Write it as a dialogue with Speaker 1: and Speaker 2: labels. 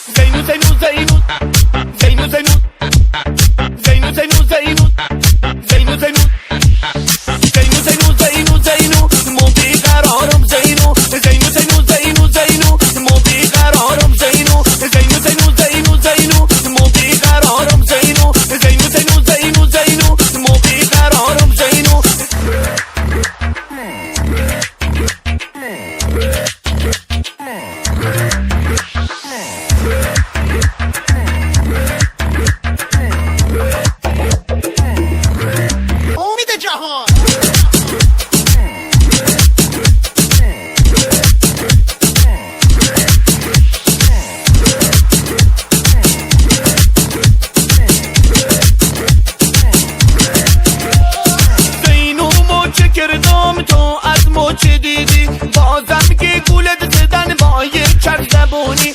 Speaker 1: زینو زینو زینو زینو زینو زینو زینو زینو زینو زینو زینو زینو زینو زینو مو بیقرارم زینو زینو زینو زینو زینو مو بیقرارم زینو زینو زینو زینو زینو مو بیقرارم زینو زینو زینو زینو زینو مو بیقرارم زینو
Speaker 2: امید جهان
Speaker 1: زینو موچه کردم تو از موچه دیدی بازم که گولت زدن با یک چرخ زبونی